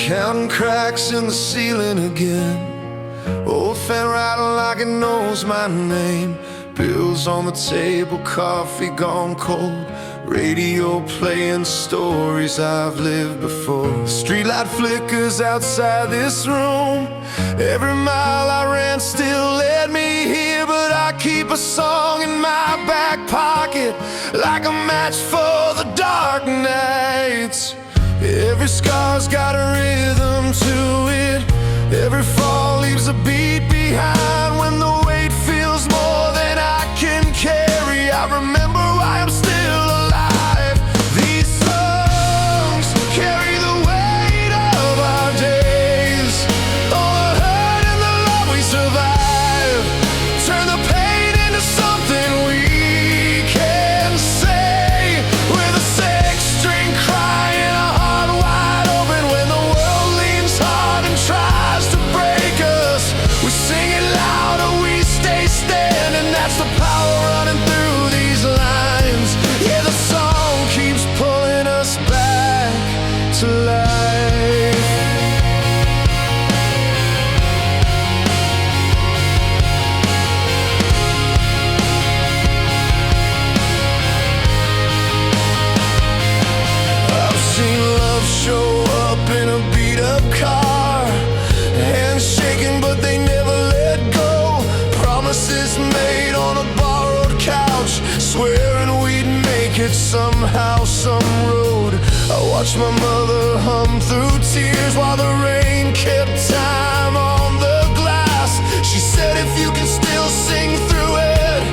Counting cracks in the ceiling again. Old fan rattle like it knows my name. Bills on the table, coffee gone cold. Radio playing stories I've lived before. Streetlight flickers outside this room. Every mile I ran still led me here, but I keep a song in my back pocket, like a match for the dark nights. Every scar's got a rhythm to it. Every fall leaves a beat behind. When the weight feels more than I can carry, I remember why I'm still alive. These songs carry the weight of our days, all the hurt and the love we survive. Turn the pain into something we can say, with a six-string cry and a heart wide open. When the world leans hard and tries to break us, we sing it louder, we stay standing. That's the power running through these lines. Yeah, the song keeps pulling us back to life. I've seen love show up in a beat-up car, hands shaking but they never let go. Promises made on a borrowed couch, swearing we'd make it somehow, some road. I watched my mother hum through tears while the rain kept time on the glass. She said, if you can still sing through it,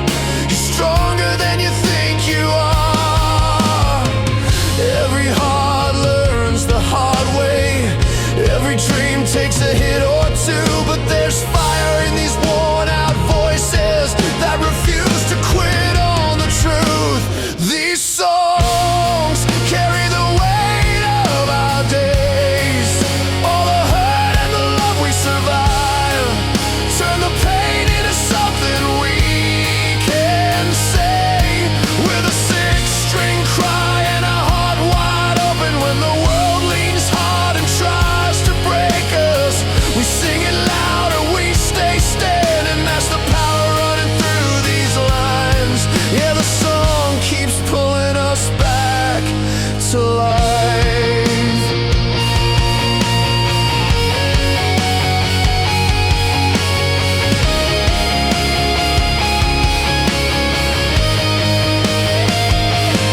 you're stronger than you think you are. Every heart learns the hard way. Every dream takes a hit or two, but there's fire in these worn-out voices that refuse to quit on the truth. These songs carry the weight of our days, all the hurt and the love we survive. Turn the pain into something we can say, with a six-string cry and a heart wide open. When the world leans hard and tries to break us, we sing it louder, we stay standing. That's the power running through these lines. Yeah, the song keeps pulling us back to life.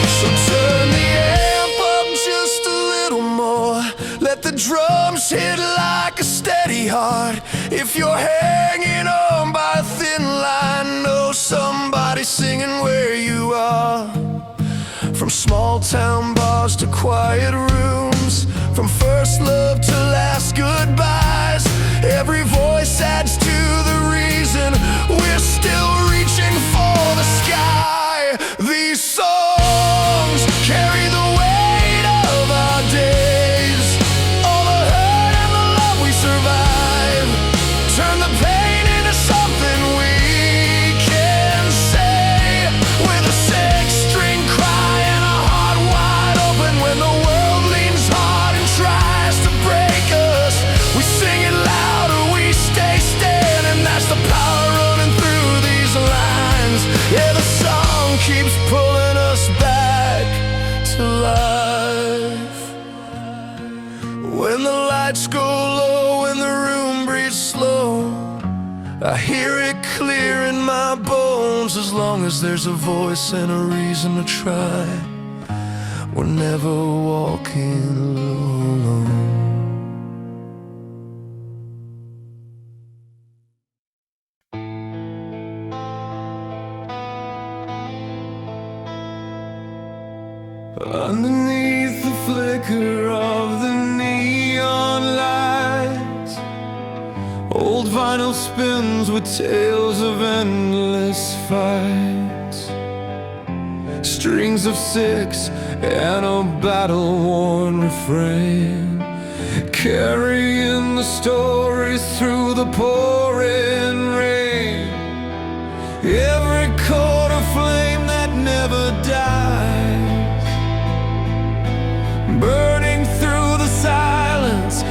So turn the amp up just a little more. Let the drums hit like a steady heart. If you're hanging on by a thin line, know somebody's singing where you are. From small town bars to quiet rooms, from first love to last goodbyes, every voice adds to the reason we're still reaching for the sky. These songs carry the weight of our days, all the hurt and the love we survive. Turn the pain into something we can say, with a six-string cry and a heart wide open. When the world leans hard and tries to break us, we sing it louder, we stay standing. That's the power running through these lines. Yeah, the song keeps pulling us back to life. When the lights go low and the room breathes slow, I hear it clear in my bones. As long as there's a voice and a reason to try, we're never walking alone. Underneath the flicker of the neon lights, old vinyl spins with tales of endless fights. Strings of six and a battle-worn refrain, carrying the stories through the pouring rain. Every chord a flame that never dies, burning through the silence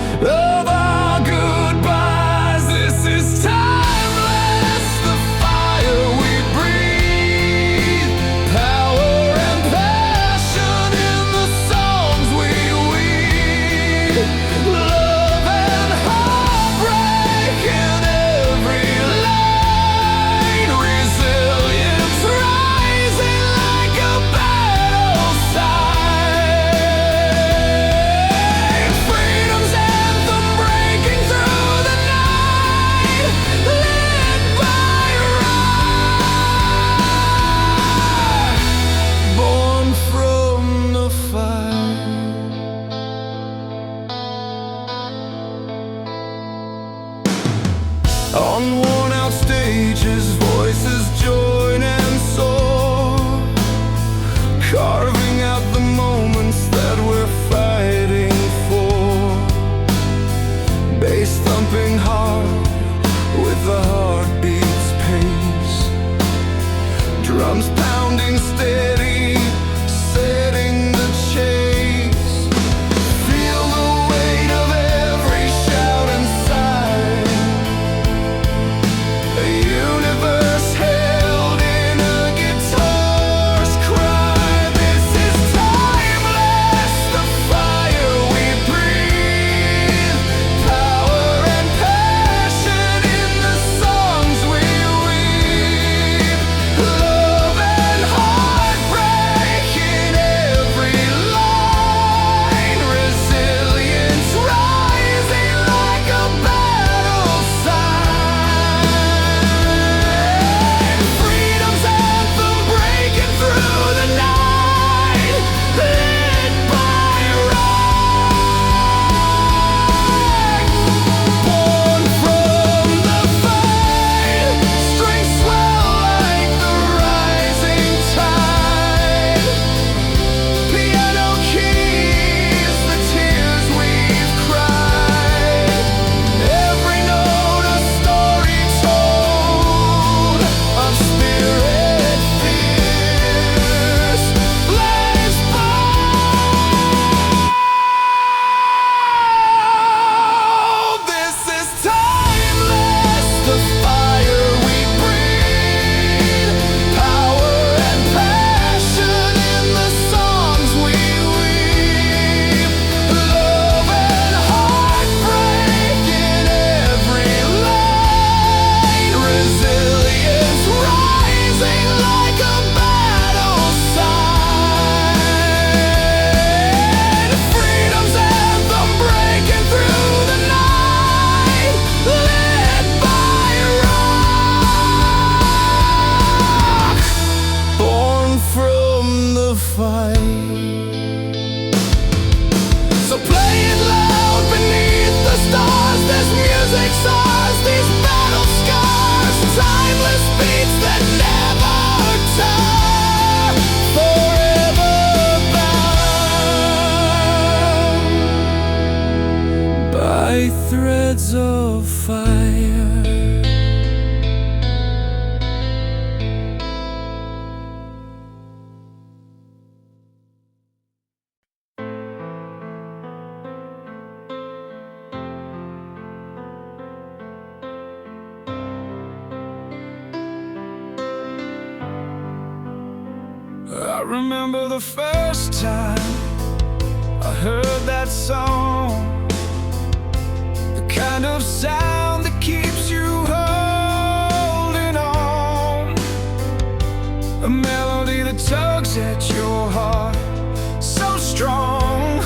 On worn-out stages, voices join and soar, carving out the moments that we're fighting for. Bass thumping hard with the heartbeat's pace, drums pounding steady, setting the chase. Feel the weight of every shout inside, a universe held in a guitar's cry. This is timeless, the fire we breathe, power and passion in the songs we weave, love and heartbreak in every line, resilience rising like a battle sign, freedom's anthem breaking through the night, lit by rock. Born from the fight, strings swell like the rising tide, piano keys, the tears we've cried, every note a story told of spirit fierce, lives bold. This is timeless, the fire we breathe, power and passion in the songs we weave, love and heartbreak in every line, resilience rising like a battle sign, freedom's anthem breaking through the night, lit by rock. Born from the fight. So play it loud beneath the stars. This music's ours, these battle scars, timeless beats that never tire, forever bound by threads of fire. I remember the first time I heard that song, the kind of sound that keeps you holding on, a melody that tugs at your heart so strong,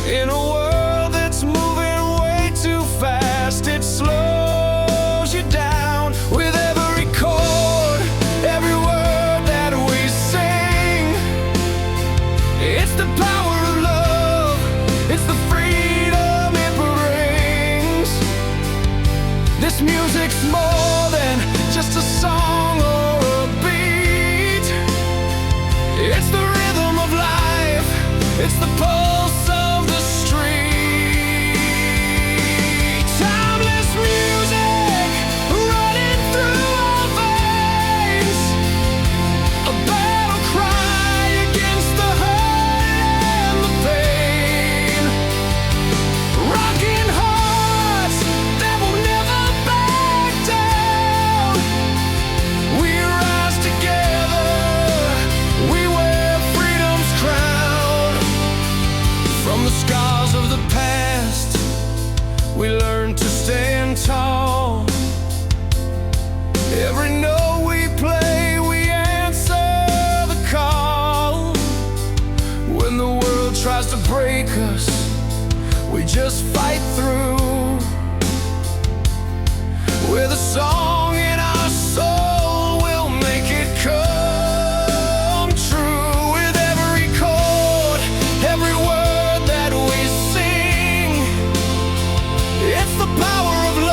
in a world that's moving way too fast. It slows you down with every chord, every word that we sing. It's the power of love, it's the freedom it brings. This music's more than just a song or a beat. It's the rhythm of life, it's the pulse of the street. Timeless music running through our veins, a battle cry against the hurt and the pain, rocking hearts that will never back down. We rise together, we wear freedom's crown. From the scars of the past, we learn to stand tall. Every note we play, we answer the call. When the world tries to break us, we just fight through. With a song in our soul, we'll make it come true. With every chord, every word that we sing, it's the power of love.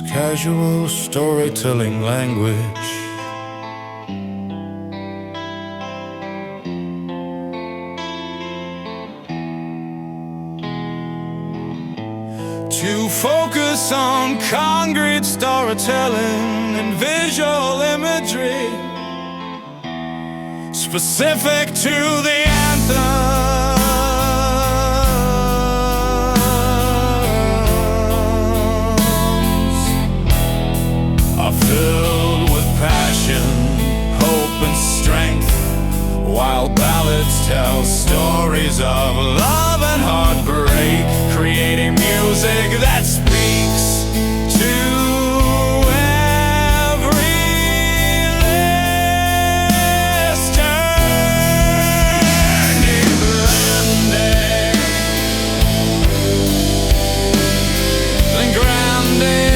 casual storytelling language. To focus on concrete storytelling and visual imagery specific to the anthems are filled with passion, hope and strength, while ballads tell stories of love and heartbreak, creating music that speaks to every listener. Grande,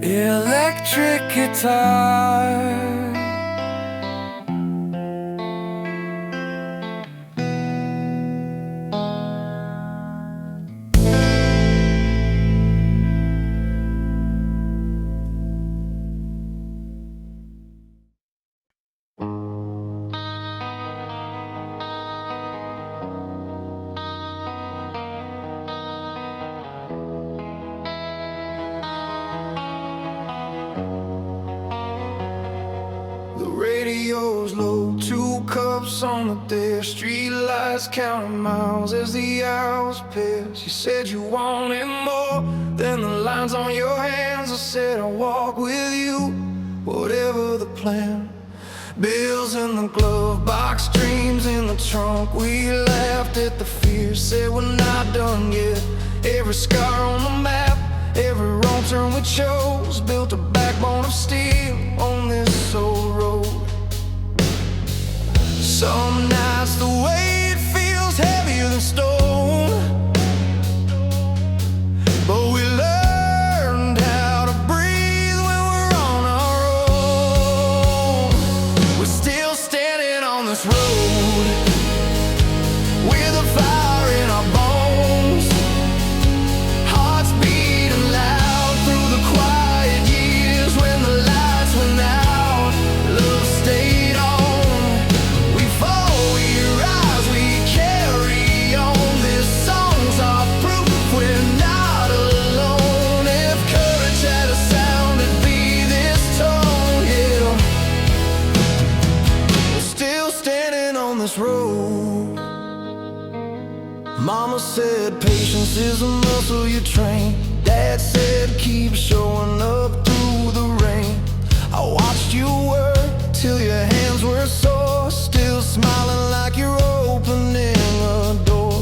electric guitar. Radio's low, 2 cups on the dash, street lights counting miles as the hours pass. You said you wanted more than the lines on your hands. I said I'll walk with you, whatever the plan. Bills in the glove box, dreams in the trunk. We laughed at the fear, said we're not done yet. Every scar on the map, every wrong turn we chose, built a backbone of steel on this old road. Some nights the weight feels heavier than stone, but we learned how to breathe when we're on our own. We're still standing on this road with a fire in our bones, hearts beating loud through the quiet years when the lights went out. Love stayed on. We fall, we rise, we carry on. This song's our proof we're not alone. If courage had a sound, it'd be this tone, yeah. We're still standing on this road. Mama said patience is a muscle you train. Dad said keep showing up through the rain. I watched you work till your hands were sore, still smiling like you're opening a door.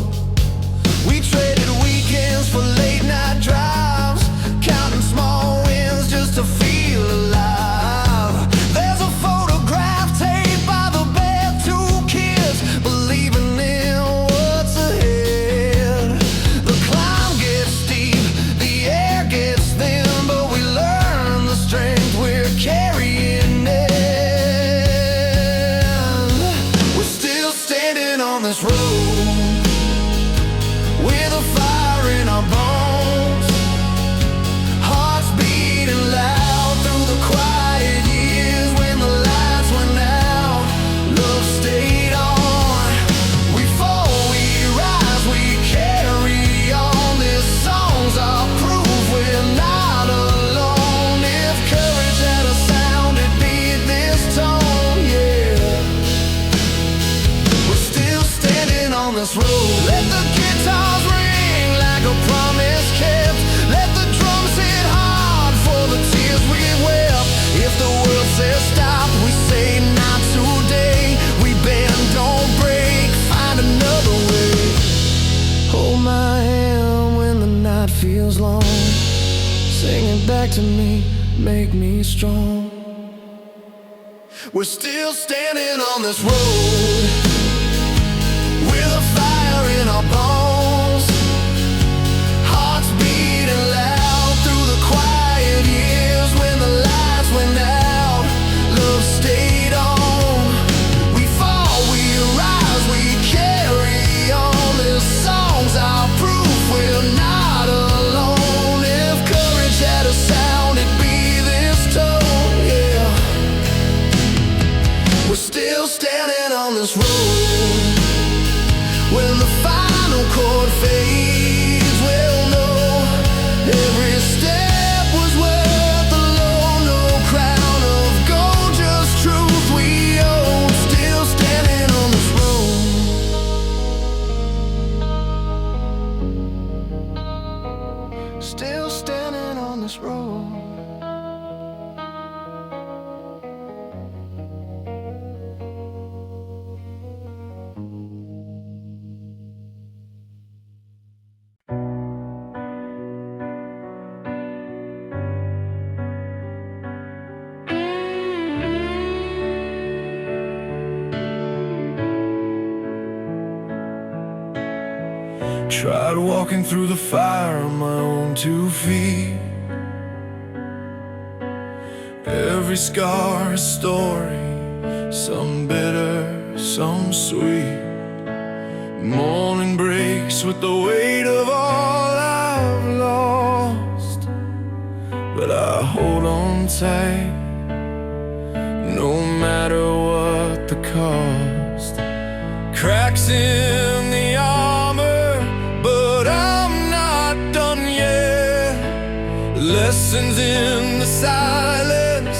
We traded weekends for late night drives, counting small wins just to feel alive. There's a photograph taped by the bed, two kids believing in what's ahead. The climb gets steep, the air gets thin, but we learn the strength we're carrying in. We're still standing on this road with a fire in our bones, hearts beating loud through the quiet years when the lights went out. Love stayed on. We fall, we rise, we carry on. This song's our proof we're not alone. If courage had a sound, it'd be this tone, yeah. We're still standing on this road. Let the guitars ring like a promise kept. Let the drums hit hard for the tears we wept. If the world says stop, we say not today. We bend, don't break, find another way. Hold my hand when the night feels long, sing it back to me, make me strong. We're still standing on this road with a fire in our bones, hearts beating loud through the quiet years when the lights went out. Love stayed on. We fall, we rise, we carry on. This song's our proof we're not alone. If courage had a sound, it'd be this tone, yeah. We're still standing on this road. When the final chord fades, we'll know every step was worth the low. No crown of gold, just truth we own. Still standing on this road. Still standing on this road. Tried walking through the fire on my own 2 feet. Every scar a story, some bitter, some sweet. Morning breaks with the weight of all I've lost, but I hold on tight, no matter what the cost. Cracks in the armor, but I'm not done yet. Lessons in the silence,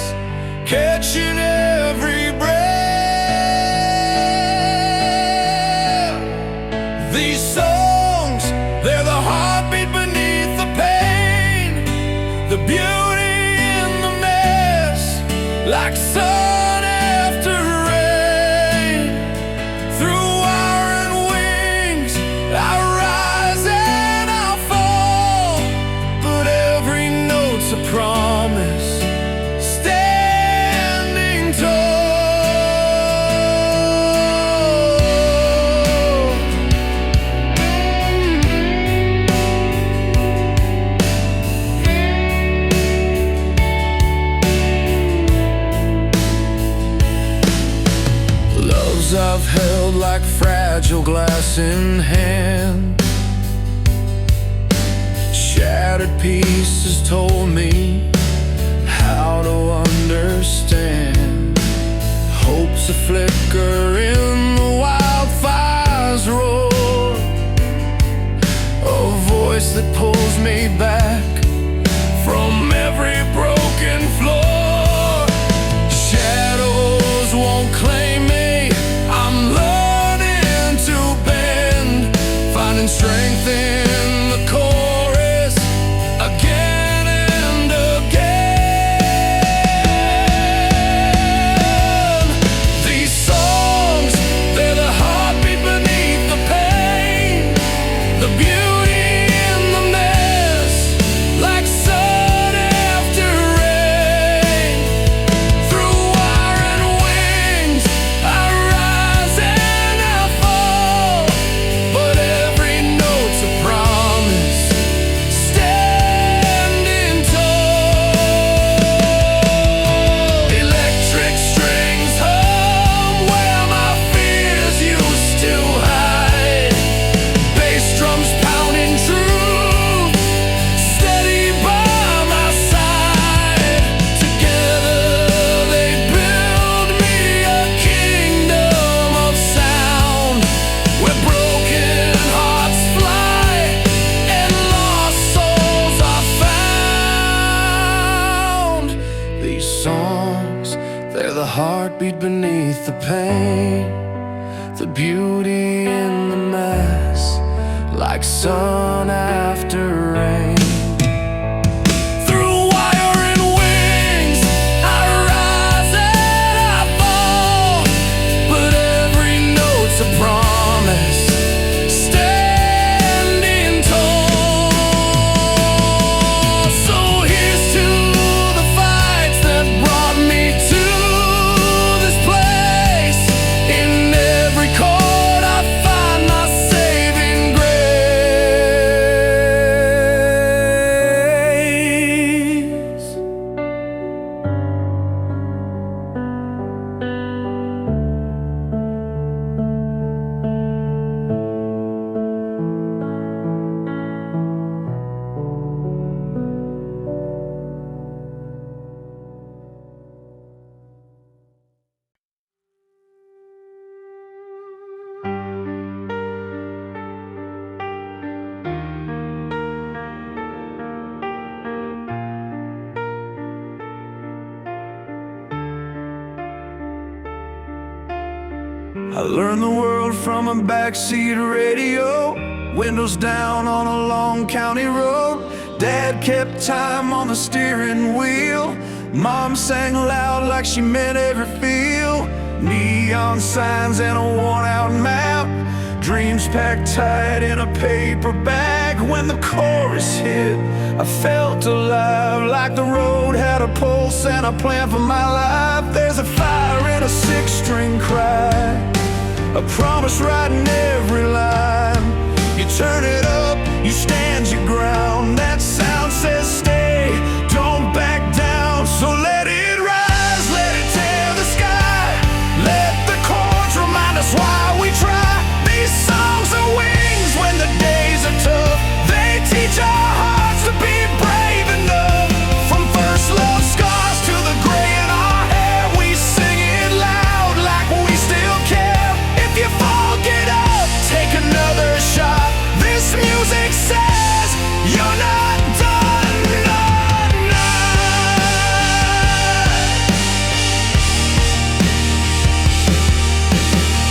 catching every breath. These songs, they're the heartbeat beneath the pain, the beauty in the mess, like sun after rain. Through iron wings, I rise and I fall, but every note's a promise, standing tall. Years I've held like fragile glass in hand. Shattered pieces told me how to understand. Hope's a flicker in the wildfire's roar, a voice that pulls me back from every broken floor. Shadows won't claim me, I'm learning to bend, finding strength in the chorus again and again. These songs, they're the heartbeat beneath the pain, the beauty in the mess, like sun after rain. Through wire and wings, I rise and I fall, but every note's a promise, standing tall. Electric strings hum where my fears used to hide. Bass drums pounding truth, steady by my side. Together they build me a kingdom of sound, where broken hearts fly and lost souls are found. These songs, they're the heartbeat beneath the pain, the beauty in the mess, like sun after rain. Through wire and wings, I rise and I fall, but every note's a promise, standing tall. So here's to the fights that brought me to this place. In every chord I find my saving grace. I learned the world from a backseat radio, windows down on a long county road. Dad kept time on the steering wheel, Mom sang loud like she meant every feel. Neon signs and a worn-out map, dreams packed tight in a paper bag. When the chorus hit, I felt alive, like the road had a pulse and a plan for my life. There's a fire in a six-string cry, a promise right in every line. You turn it up, you stand your ground. That sound says stay, don't back down. So let it rise, let it tear the sky. Let the chords remind us why we try. These songs are wings when the days are tough. They teach our hearts to be brave enough. From first love scars to the gray in our hair, we sing it loud like we still care. If you fall, get up, take another shot. This music says you're not done, not.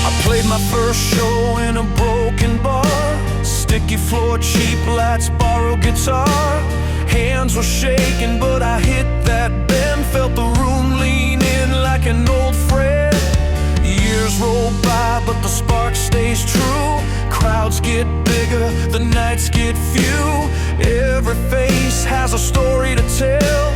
I played my first show in a broken bar, sticky floor, cheap lights, borrowed guitar. Hands were shaking, but I hit that bend, felt the room lean in like an old friend. Years roll by, but the spark stays true. Crowds get bigger, the nights get few. Every face has a story to tell,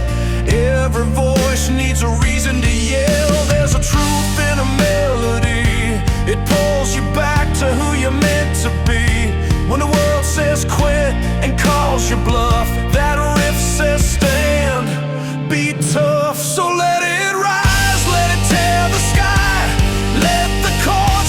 every voice needs a reason to yell. There's a truth in a melody, it pulls you back to who you're meant to be. When the world says quit and calls your bluff, that riff says stand, be tough. So let it rise, let it tear the sky, let the chorus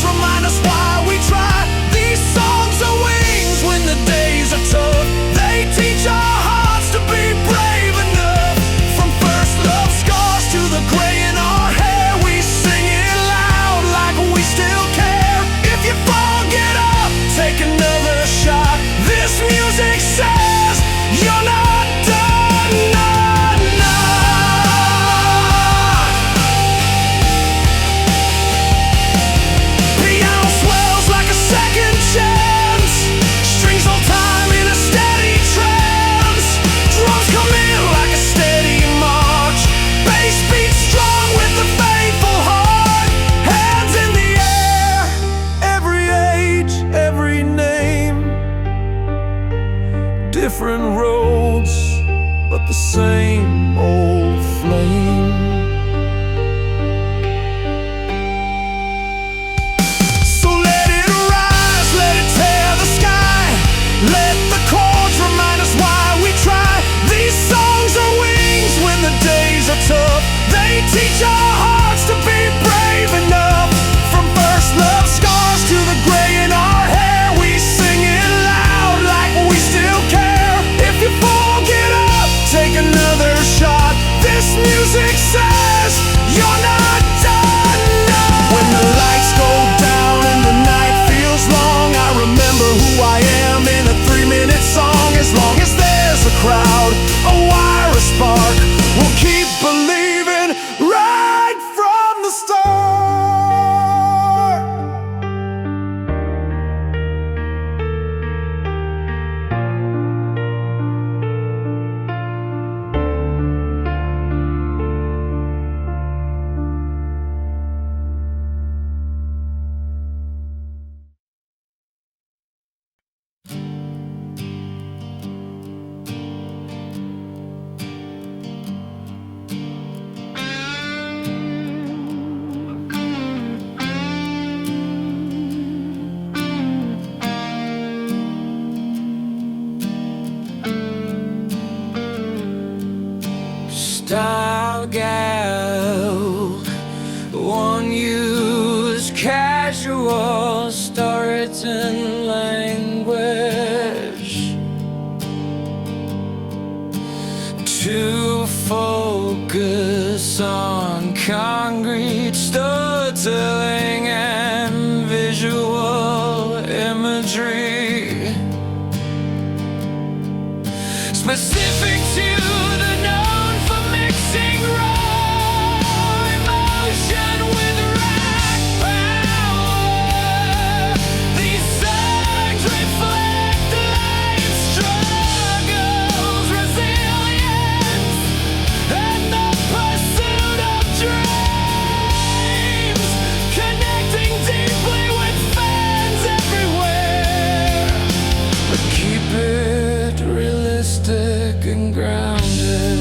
Teach our hearts to be brave enough. From first love scars to the gray in our hair, we sing it loud like we still care. If you fall, get up, take another shot. This music says you're not done. No. When the lights go down and the night feels long, I remember who I am in a 3-minute song. As long as there's a crowd, a wire, a spark, we'll keep believing right from the start. Style gal, one use casual storytelling language to focus on concrete storytelling and visual imagery specific to the known for mixing raw emotion with rack power. These songs reflect life's struggles, resilience, and the pursuit of dreams, connecting deeply with fans everywhere. But keep it realistic and grounded.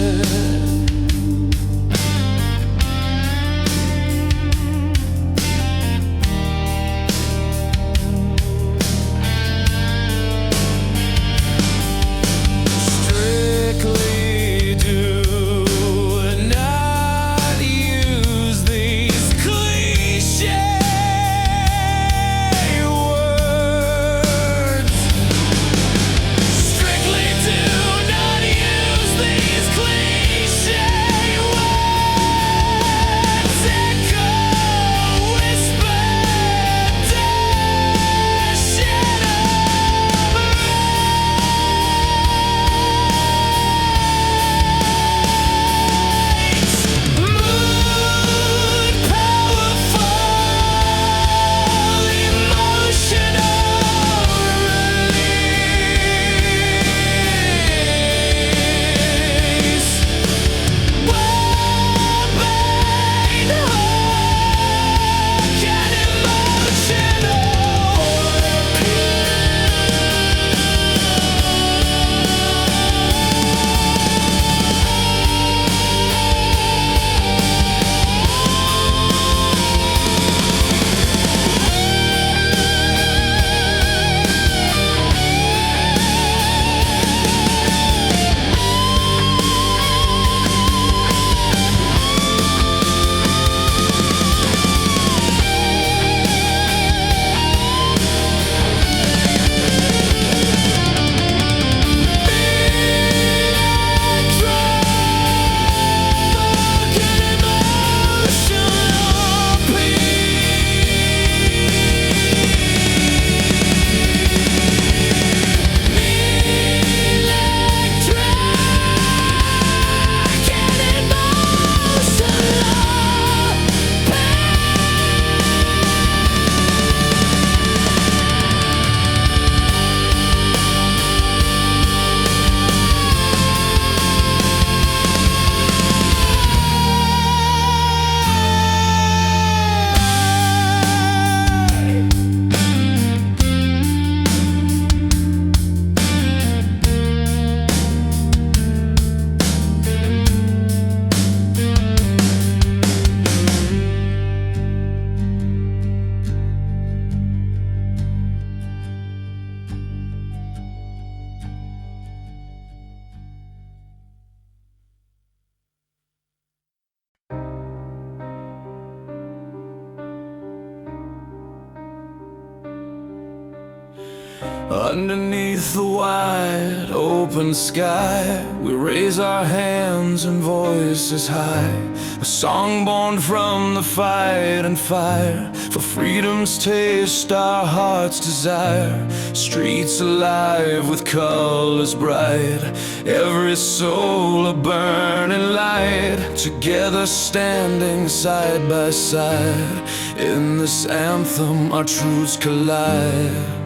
Underneath the wide open sky, we raise our hands and voices high, a song born from the fight and fire. For freedom's taste our hearts desire, streets alive with colors bright, every soul a burning light. Together standing side by side, in this anthem our truths collide.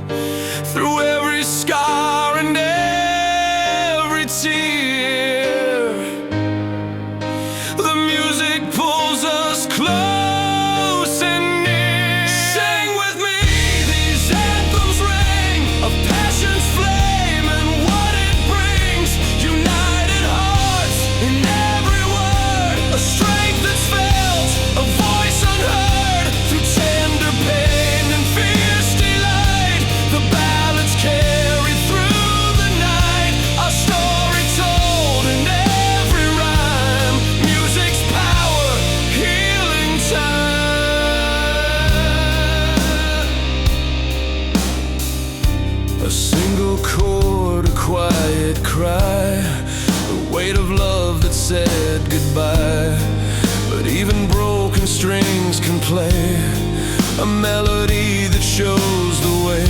Through every scar and every tear, the music pulls us close and near. Sing with me, these anthems ring of passion's flame and what it brings. United hearts in every word, a strength that's felt, a voice unheard. Through tender pain and fierce delight, the ballads carry through the night, our story told in every rhyme. Music's power, healing time. A single chord, a quiet cry, the weight of love that said goodbye. But even broken strings can play a melody that shows the way.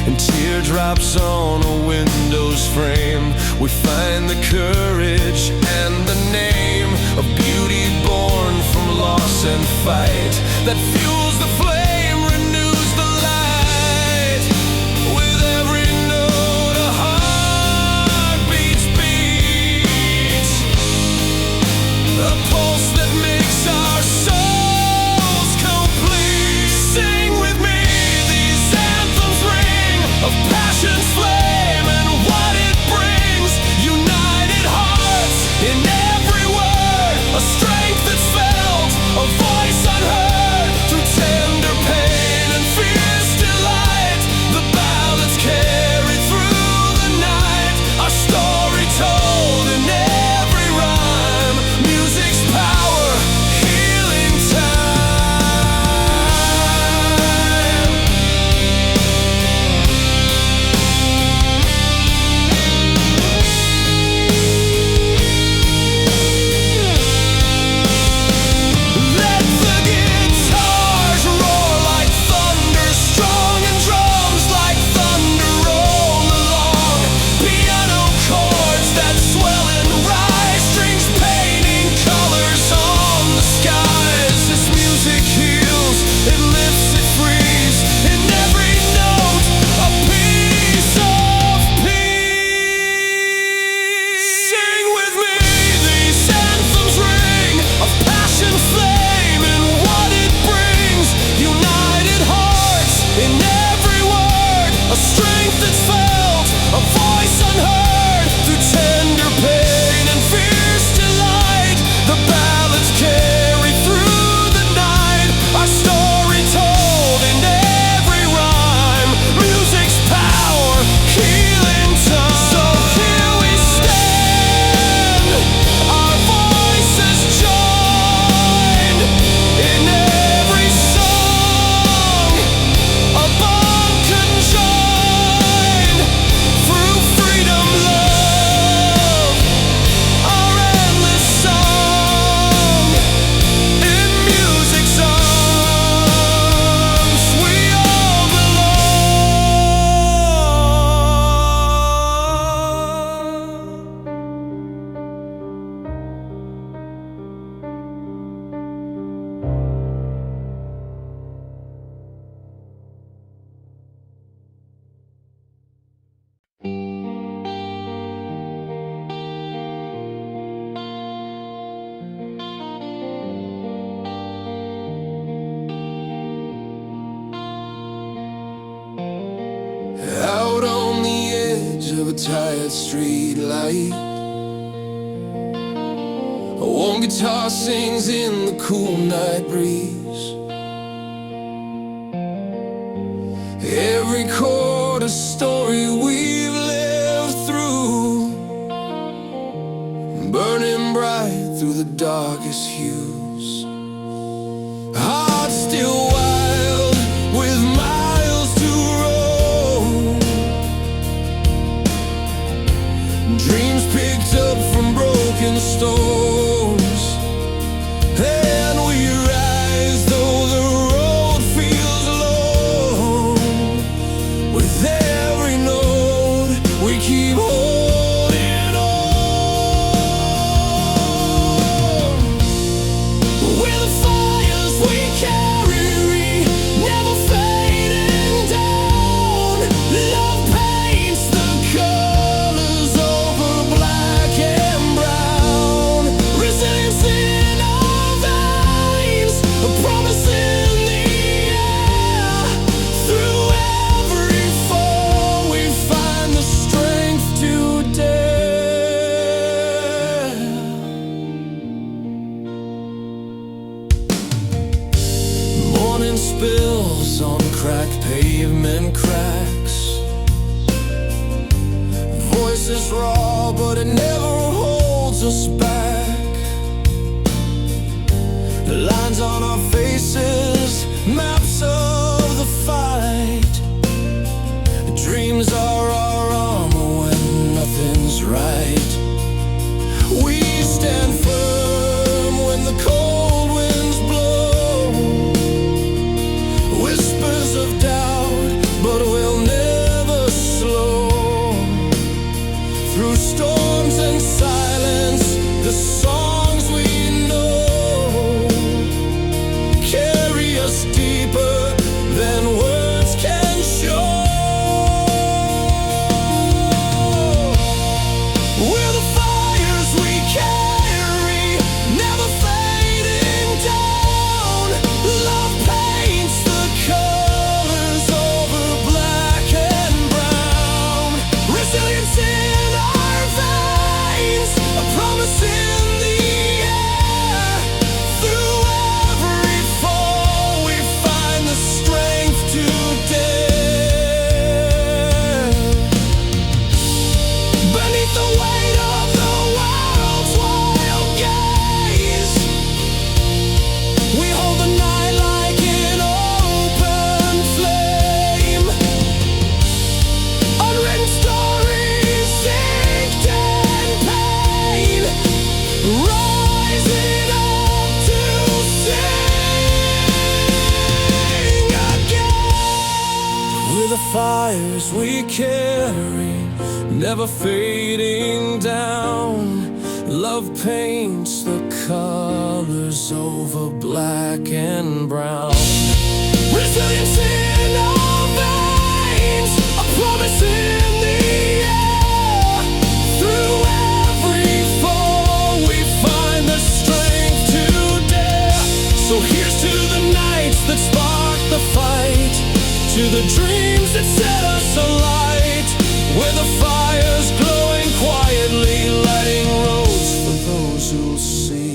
And teardrops on a window's frame, we find the courage and the name of beauty born from loss and fight, that fuels the flame, renews the light. With every note a heartbeat beats, a pulse that makes our souls complete. Sing with me, these anthems ring of passion's flame and what it brings. United hearts in every word, a strength that's felt, a voice unheard. Through tender pain and fierce delight, the ballads carry through the night, our story told in every rhyme. Music's power, healing time. Let the guitars roar like thunder, strong, and drums like thunder roll along. Piano chords that swell and rise, strings painting colors on the skies. This music heals, it lifts, it frees, in every note a piece of peace. Sing with me, these anthems ring of passion's flame and what it brings. United hearts in every word, a strength that's felt, a voice unheard. Through tender pain and fierce delight, the ballads carry through the night, our story told in every rhyme. Music's power, healing time. So here we stand, our voices joined in every song, a bond conjoined through freedom, love, our endless song. In music's arms, we all belong. Out on the edge of a tired street light, a warm guitar sings in the cool night breeze. Every chord a story we've lived through, burning bright through the darkest hues. Hearts still wild with miles to roam, pavement cracks. Voices raw, but it never holds us back. The lines on our faces, maps of the fight. Dreams are our armor when nothing's right. We stand firm when the cold winds blow. Whispers of doubt, but we'll never slow. Through storms and silence, the songs we know carry us deeper than words can show. We're the fires we carry, never fading down. Love paints the colors over black and brown. Resilience in our veins, a promise in the air. Through every fall we find the strength to dare. Beneath the weight of the world's wild gaze, we hold the night like an open flame. Unwritten stories inked in pain, rising up to sing again. We're the fires we carry, never fading down. Love paints the colors over black and brown. Resilience in our veins, a promise in the air. Through every fall we find the strength to dare. So here's to the nights that spark the fight, to the dreams that set us alight. Where the fire's glowing quietly, lighting roads for those who'll see.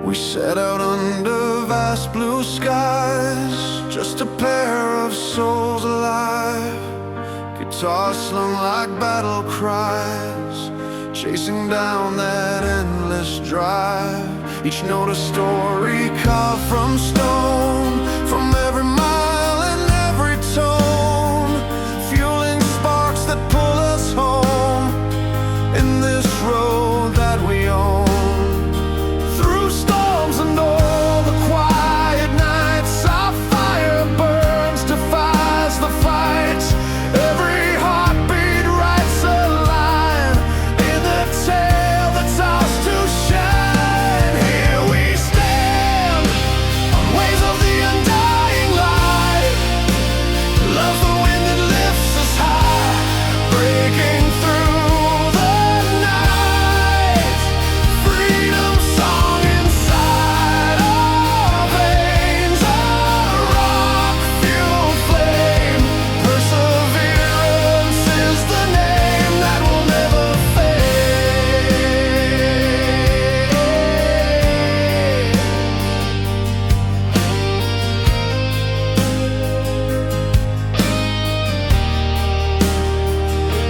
We set out under vast blue skies, just a pair of souls alive. Guitars slung like battle cries, chasing down that endless drive. Each note a story carved from stone, from every mile and every tone, fueling sparks that pull us home in this road that we own. And all the quiet nights, our fire burns, defies the fight. Every heartbeat writes a line in the tale that's ours to shine. Here we stand on waves of the undying light. Love's the wind that lifts us high, breaking through the night. Freedom song inside our veins, a rock fuel flame. Perseverance is the name that will never fade.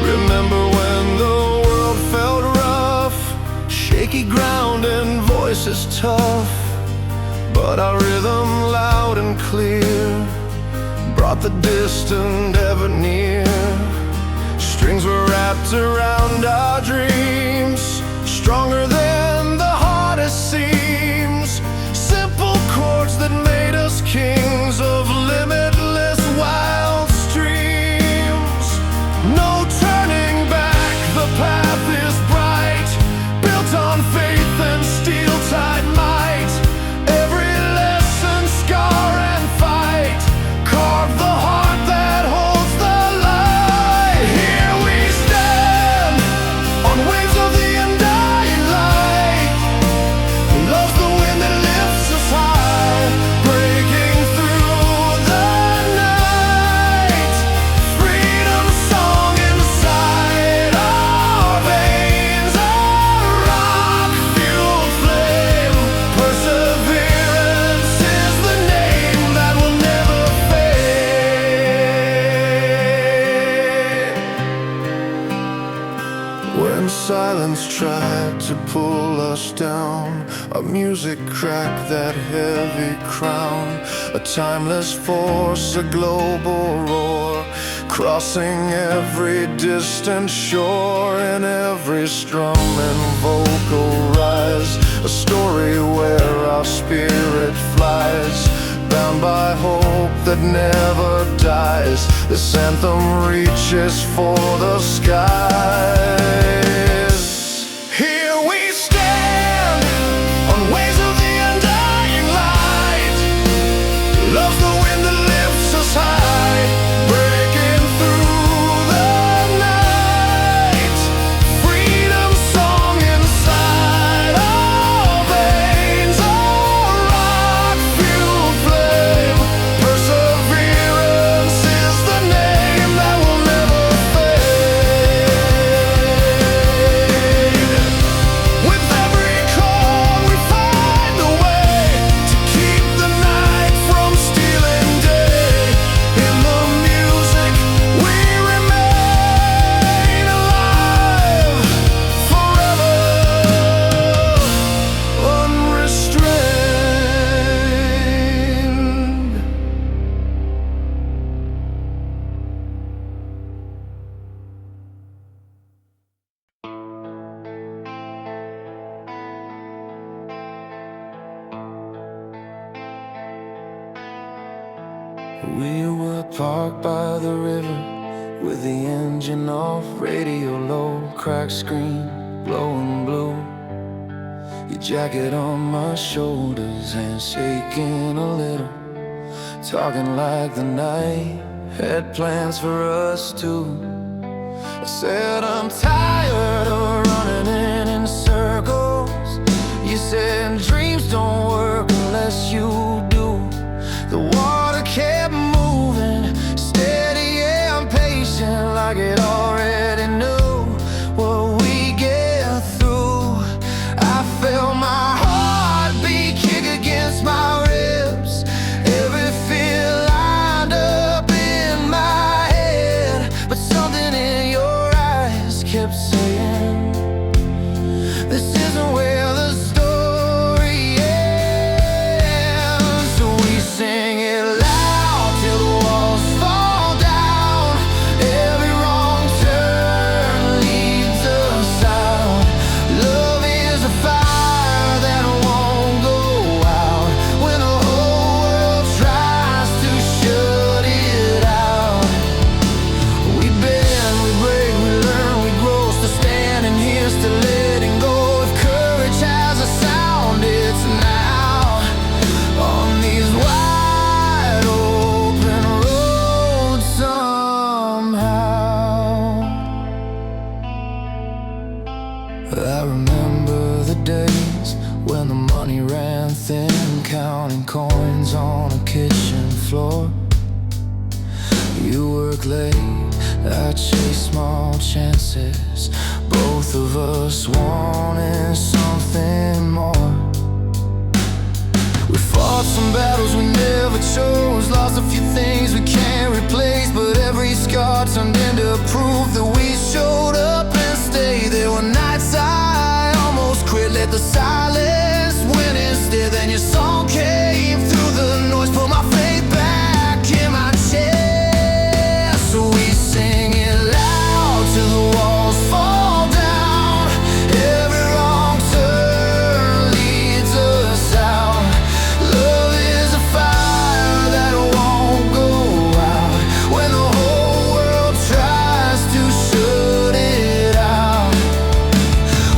Remember when the world felt rough, shaky ground and voices tough, but our rhythm loud and clear brought the distant ever near. Strings were wrapped around our dreams, stronger than the hardest seams. Simple chords that made us kings of limitless wild streams. No turning back, the path is bright, built on faith and steel-tied might. Every lesson, scar and fight, carve the heart that silence tried to pull us down. Our music cracked that heavy crown. A timeless force, a global roar, crossing every distant shore. In every strum and vocal rise, a story where our spirit flies, bound by hope that never dies. This anthem reaches for the skies. Here we stand on waves of the undying light. Love's the wind that lifts us high, breaking through the night. Freedom song inside our veins, a rock-fueled flame. Perseverance is the name that will never fade. With every chord we find a way to keep the night from stealing day. In the music we remain alive, forever unrestrained. We were parked by the river with the engine off, radio low, cracked screen, glowing blue. Your jacket on my shoulders, hands shaking a little, talking like the night had plans for us too. I said I'm tired of running in circles. You said dreams don't work unless you do. The water kept moving, steady and patient, like it already knew what we get through. I felt my heartbeat kick against my ribs, every fear lined up in my head. But something in your eyes kept saying, this isn't where the story ends. So we sing it loud till the walls fall down. Every wrong turn leads us out. Love is a fire that won't go out when the whole world tries to shut it out. We bend, we break, we learn, we grow, still standing here, still letting go. If courage has a sound, it's now. On these wide open roads somehow. I remember the days when the money ran thin, counting coins on a kitchen floor. You work late, I chase small chances, both of us wanting something more. We fought some battles we never chose, lost a few things we can't replace, but every scar turned into proof that we showed up and stayed. There were nights I almost quit, let the silence win instead. Then your song came through the noise, put my faith back in my chest. So we sing it loud till the walls fall down. Every wrong turn leads us out. Love is a fire that won't go out when the whole world tries to shut it out.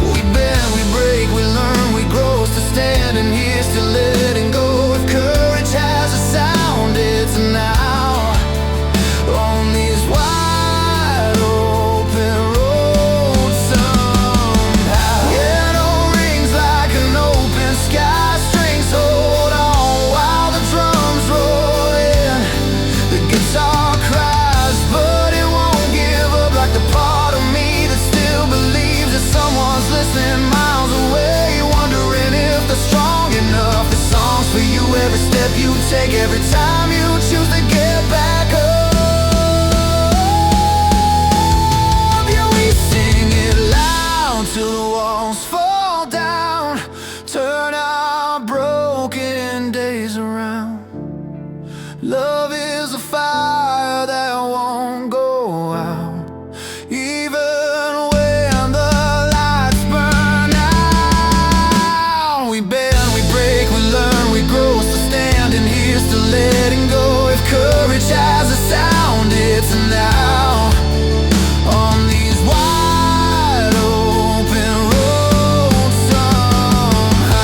We bend, we break, we learn, we grow, still standing here, still letting go. If courage has a sound, it's now. On these wide open roads somehow. Ghetto rings like an open sky, strings hold on while the drums roll in. The guitar cries, but it won't give up, like the part of me that still believes that someone's listening miles away, wondering if they're strong enough. The song's for you, every step you take, every time you choose to get back up. Yeah, we sing it loud courage has a sound, it's now. On these wide open roads somehow.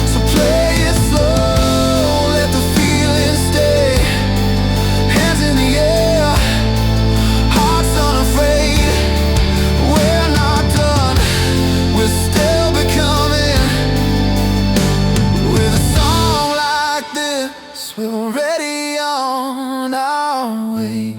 So play it slow, let the feeling stay. Hands in the air, hearts unafraid. We're not done, we're still becoming. With a song like this, we're already on our way.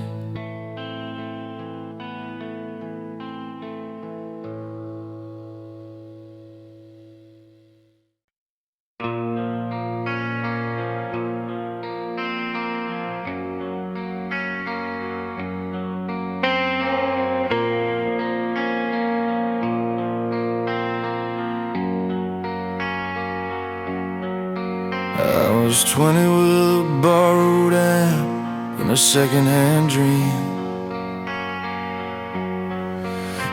I was 20 with a borrowed amp and a second-hand dream.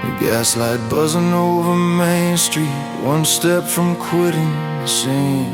The gaslight buzzing over Main Street, one step from quitting the scene.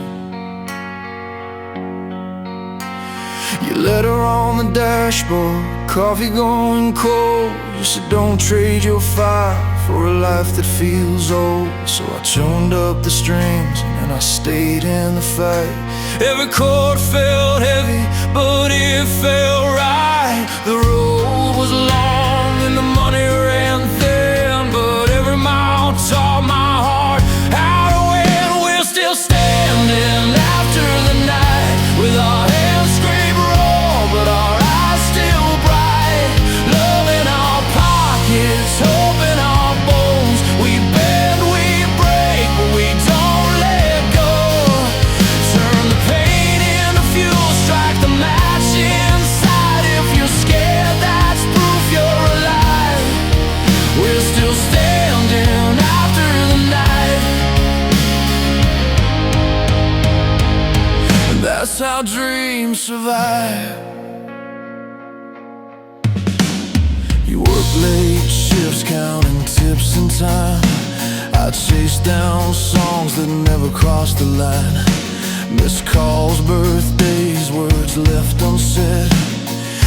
You let her on the dashboard, coffee going cold. You said don't trade your fire for a life that feels old. So I tuned up the strings and I stayed in the fight. Every chord felt heavy, but it felt right. The road was long and the money ran thin, but every mile taught my heart how to win. We're still standing after the night, with our hands scrape raw, but our eyes still bright. Love in our pockets, hope in our bones. We bend, we break, but we don't let go. Turn the pain into fuel, strike the match inside. If you're scared, that's proof you're alive. We're still standing after the night. And that's how dreams survive. You work late shifts, counting tips and time. I chase down songs that never crossed the line. Missed calls, birthdays, words left unsaid.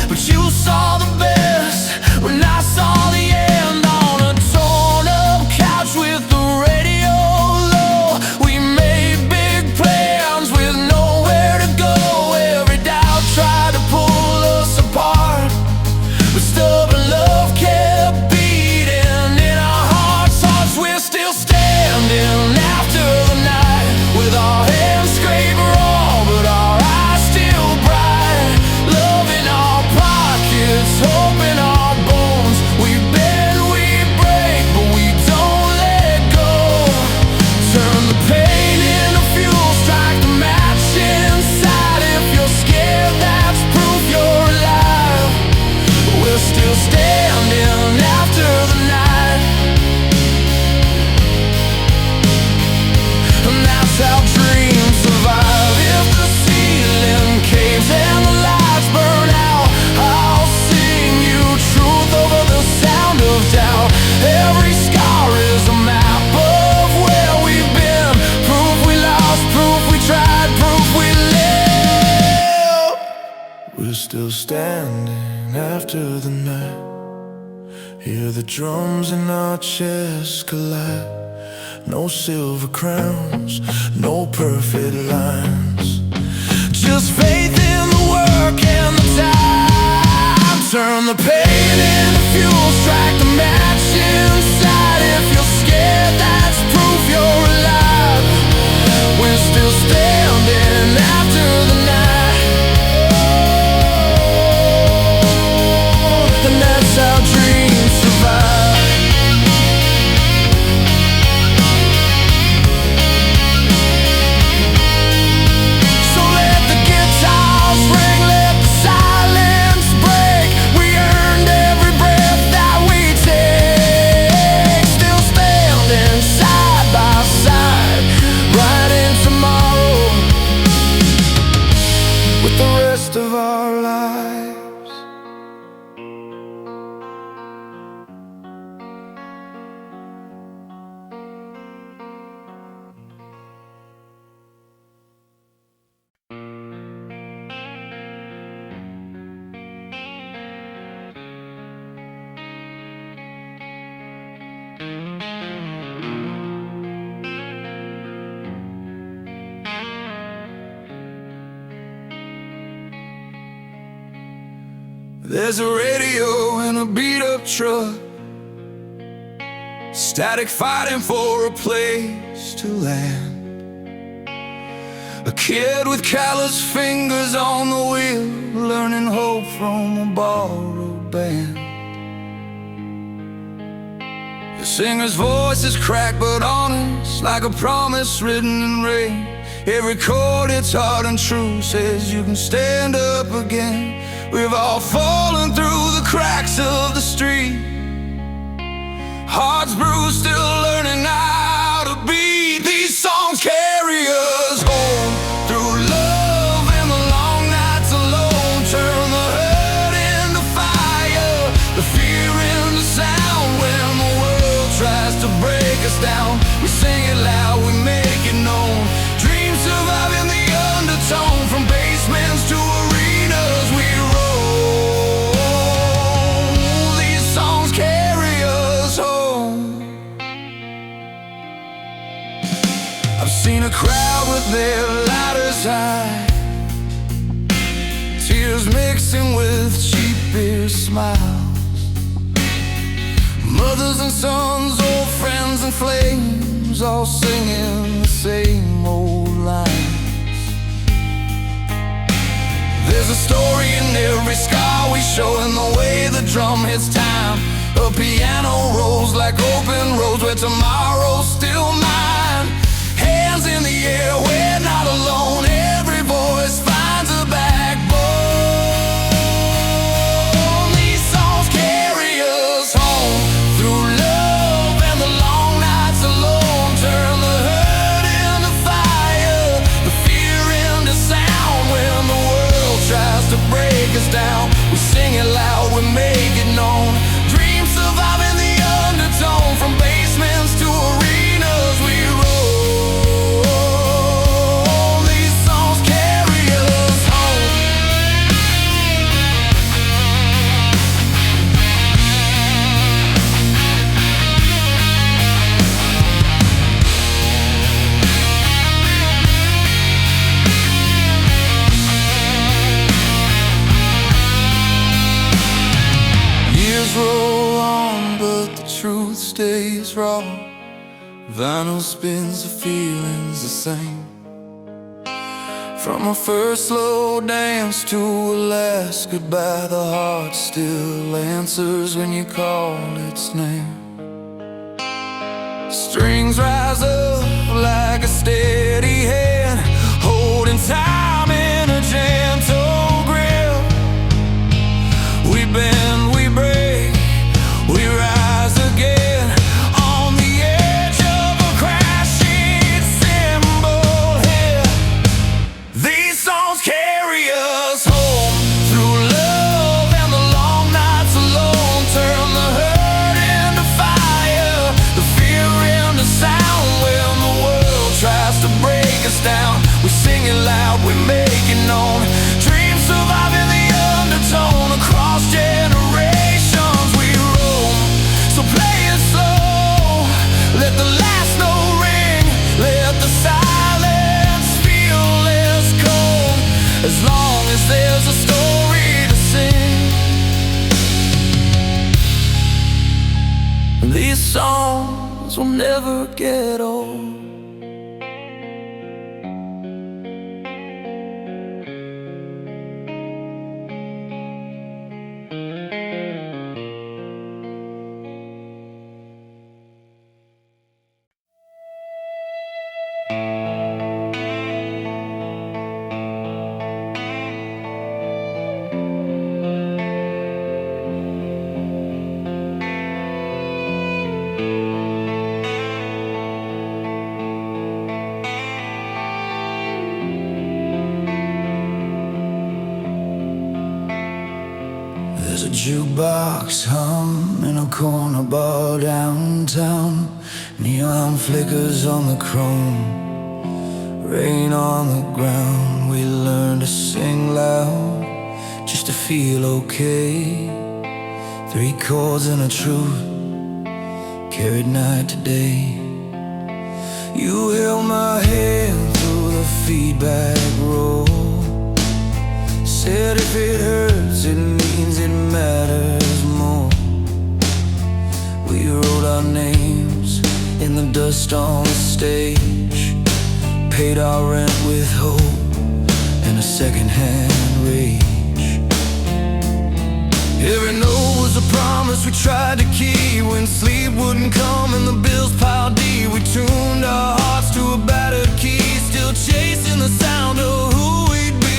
But you saw the best when I saw the end. On a torn up couch with the radio low, we made big plans with nowhere to go. Every doubt tried to pull us apart, but stubborn love kept beating in our hearts. We're still standing after the night, with our hands scrape raw, but our eyes still bright. Love in our pockets, hope in our bones. We bend, we break, but we don't let go. Turn the pain into fuel, strike the match inside. If you're scared, that's proof you're alive. We're still standing after the night. And that's how dreams survive. If the ceiling caves and the lights burn out, I'll sing you truth over the sound of doubt. Every scar is a map of where we've been. Proof we lost, proof we tried, proof we live. We're still standing after the night. Hear the drums in our chests collide. No silver crowns, no perfect lines, just faith in the work and the time. Turn the pain into fuel, strike the match inside. If you're scared, that's proof you're alive. We're still standing after the night. And that's how dreams survive. So let the guitars ring, let the silence break. We earned every breath that we take. Still standing side by side, writing tomorrow with the rest of our lives. There's a radio and a beat-up truck, static fighting for a place to land. A kid with callous fingers on the wheel, learning hope from a borrowed band. The singer's voice is cracked but honest, like a promise written in rain. Every chord it's hard and true, says you can stand up again. We've all fallen through the cracks of the street, hearts bruised, still learning how to beat. These songs carry us home through love and the long nights alone. Turn the hurt into fire, the fear into sound. When the world tries to break us down, we sing it loud, we make it known. Dreams survive in the undertone, from basements to arenas we roll. These songs carry us home. I've seen a crowd with their lighters high, tears mixing with cheap beer smiles. Mothers and sons, old friends and flames, all singing the same old lines. There's a story in every scar we show, in the way the drum hits time. A piano rolls like open roads, where tomorrow's still mine. Hands in the air, we're not alone. Every voice finds a backbone. These songs carry us home through love and the long nights alone. Turn the hurt into fire, the fear into sound. When the world tries to break us down, we sing it loud, we make it known. Dreams survive in the undertone, from basements to arenas we roll. These songs carry us home. Years roll on, but the truth stays raw. Vinyl spins, the feeling's the same. From a first slow dance to a last goodbye, the heart still answers when you call its name. Strings rise up like a steady hand, holding time in a gentle grip. We bend, we break, we rise again, on the edge of a crashing cymbal hit. These songs carry us home through love and the long nights alone. Turn the hurt into fire, the fear into sound. When the world tries to break us down, we sing it loud, we make it known. Dreams survive in the undertone, across generations we roam. So play it slow, let the last note ring, let the silence feel less cold. As long as there's a story to sing, these songs will never get old. There's a jukebox hum in a corner bar downtown. Neon flickers on the chrome, rain on the ground. We learn to sing loud just to feel okay. 3 chords and a truth carried night to day. You held my hand through the feedback roll, said if it hurts it means it matters more. We wrote our names in the dust on the stage, paid our rent with hope and a second-hand rage. Every note was a promise we tried to keep. When sleep wouldn't come and the bills piled deep, we tuned our hearts to a battered key, still chasing the sound of who we'd be.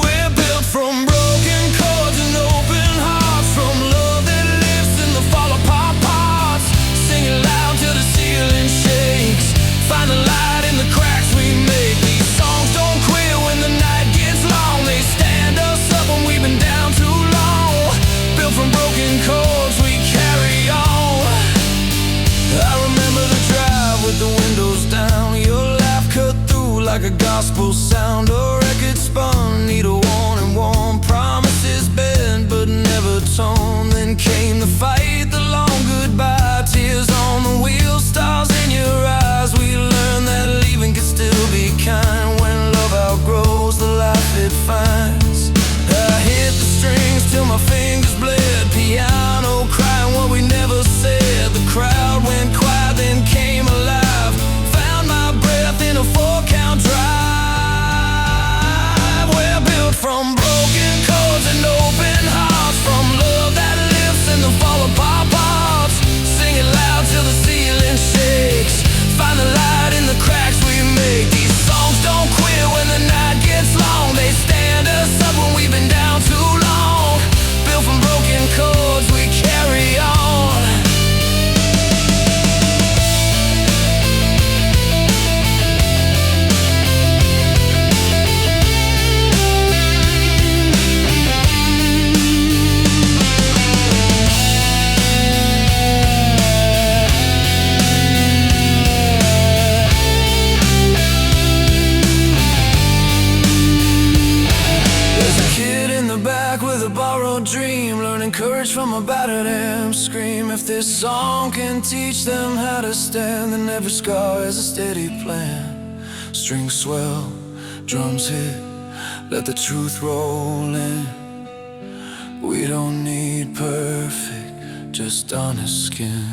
We're built from broken chords and open hearts, from love that lives in the fall apart parts. Sing it loud till the ceiling shakes, find the light in the cracks we make. These songs don't quit when the night gets long, they stand us up when we've been down too long. Built from broken chords, we carry on. I remember the drive with the windows down, your laugh cut through like a gospel sound. A record spun, needle worn and warm, promises bent but never torn. Then came the fight, the long goodbye, tears on the wheel, stars in your eyes. We learned that leaving could still be kind, when love outgrows the life it finds. I hit the strings till my fingers bled, piano crying what we never said. The crowd went quiet, then came alive, found my breath in a 4-count drive. We're built from broken chords and open hearts, from love that lives in the fall apart parts. Sing it loud till the ceiling shakes, find the light in the cracks we make. These songs don't quit when the night gets long, they stand us up when we've been down too long. Built from broken chords, we carry on. Dream, learning courage from a battered amp scream. If this song can teach them how to stand, then every scar is a steady plan. Strings swell, drums hit, let the truth roll in. We don't need perfect, just honest skin.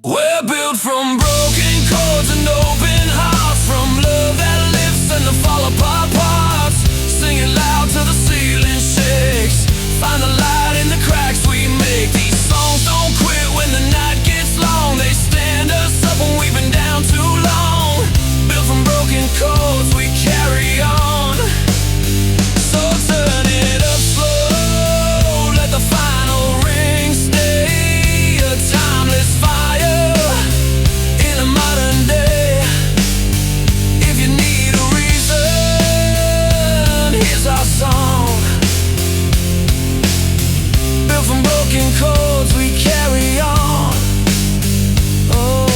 We're built from broken chords and open hearts, from love that lives in the fall apart parts. Sing it loud till the ceiling shakes, find the light in the cracks we make. These songs don't quit when the night gets long, they stand us up when we've been down too long. Built from broken chords, we carry on. So turn it up slow, let the final ring stay, a timeless fire in a modern day. If you need a reason, here's our song. Built from broken chords, we carry on. Oh.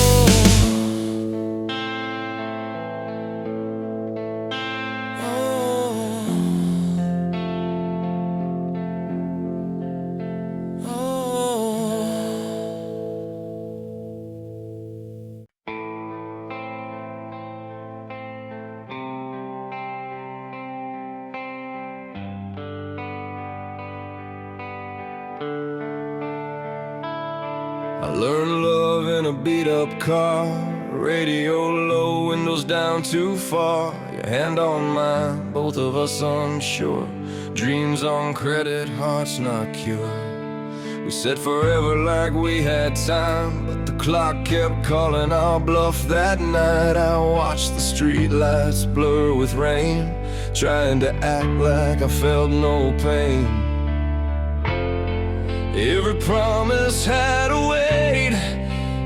I learned love in a beat-up car, radio low, windows down too far. Your hand on mine, both of us unsure, dreams on credit, hearts not cured. We said forever like we had time, but the clock kept calling our bluff that night. I watched the streetlights blur with rain, trying to act like I felt no pain. Every promise had a weight,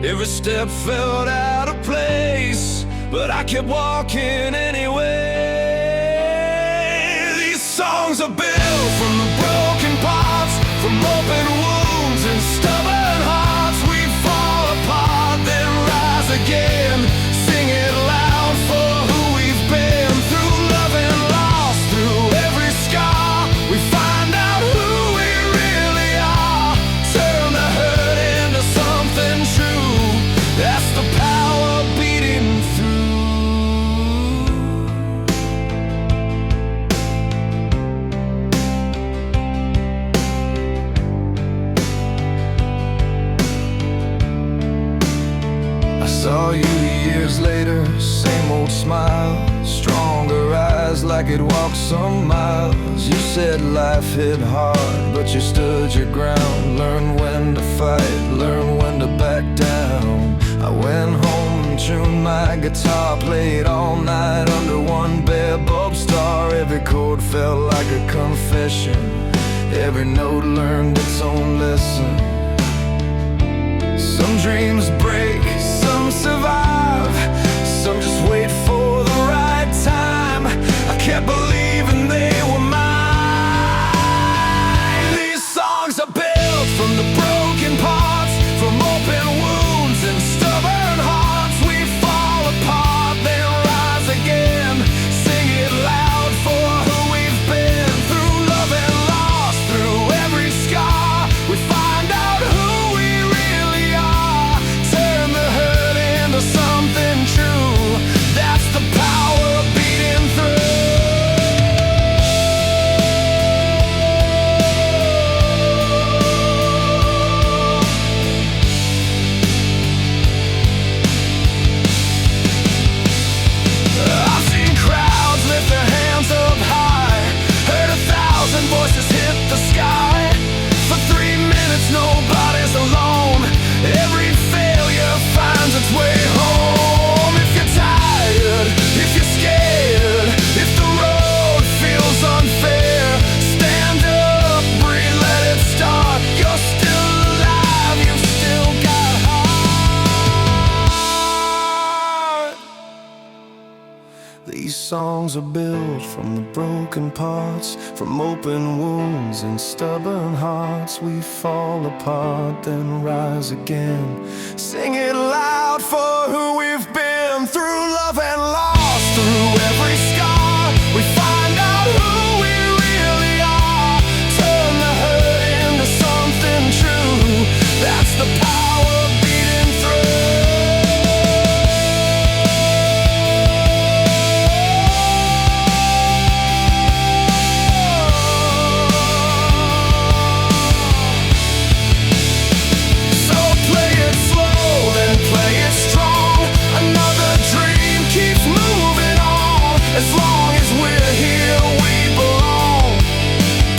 every step felt out of place, but I kept walking anyway. These songs are built from the broken parts, from open wounds and stubborn hearts. We fall apart, then rise again. Sing it loud for who we've been. Through love and loss, through every scar, we find out who we really are. Turn the hurt into something true, that's the power beating through. I could walk some miles. You said life hit hard, but you stood your ground. Learn when to fight, learn when to back down. I went home and tuned my guitar, played all night under one bare bulb star. Every chord felt like a confession, every note learned its own lesson. Some dreams break, some survive, some just wait for the right time. I kept believing they were mine. These songs are built from the broken parts, from open wounds and stubborn hearts. We fall apart, then rise again. Sing it loud for who we've been. Through love and loss, through every scar, we find out who we really are. Turn the hurt into something true. That's the power of beating through. I've seen crowds lift their hands up high, heard 1,000 voices hit the sky. For 3 minutes nobody's alone, every failure finds its way home. If you're tired, if you're scared, if the road feels unfair, stand up, breathe, let it start. You're still alive, you've still got heart. These songs are built from the broken parts, from open wounds and stubborn hearts. We fall apart, then rise again. Sing it loud for who we've been. Through love and loss, through every scar, we find out who we really are. Turn the hurt into something true. That's the power of beating through. So play it slow, then play it strong. Another dream keeps moving on. As long as we're here, we belong.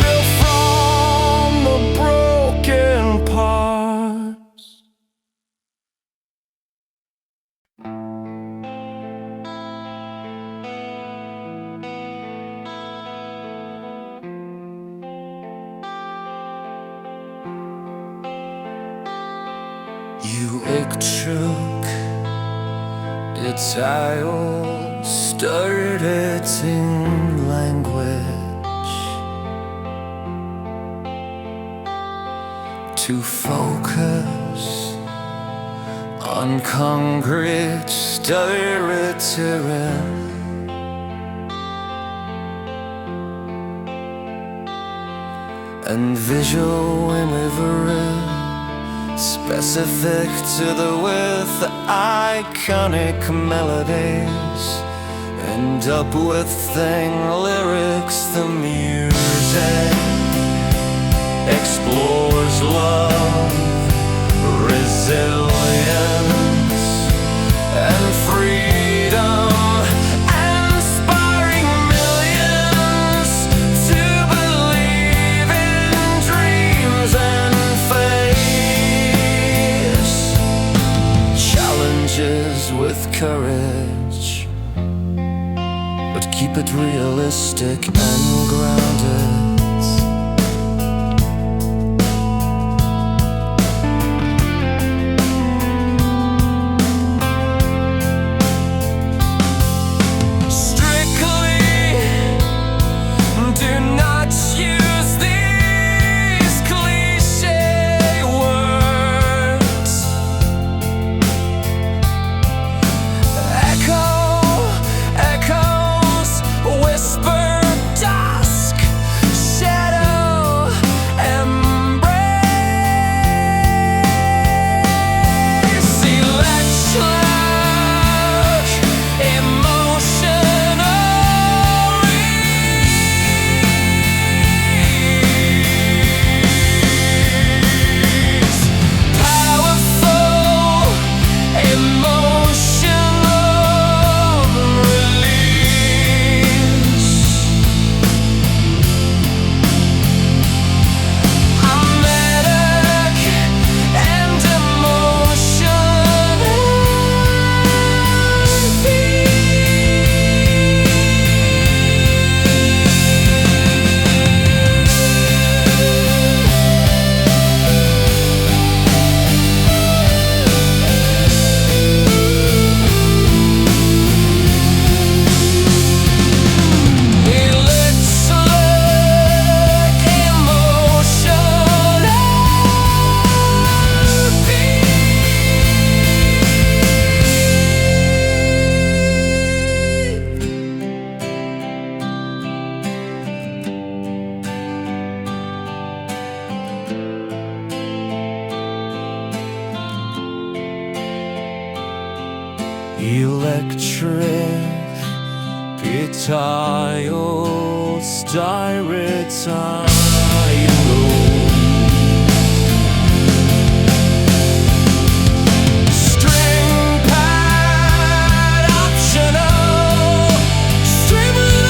Built from the broken parts. You shook its aisle, stirred it in language to focus on concrete, stir it terrain. And visual imagery specific to the with the iconic melodies, end up with thing lyrics. The music explores love, resilience, and freedom, inspiring millions to believe in dreams and face challenges with courage, but keep it realistic and grounded. electric Pitаю styritide string pad optional streaming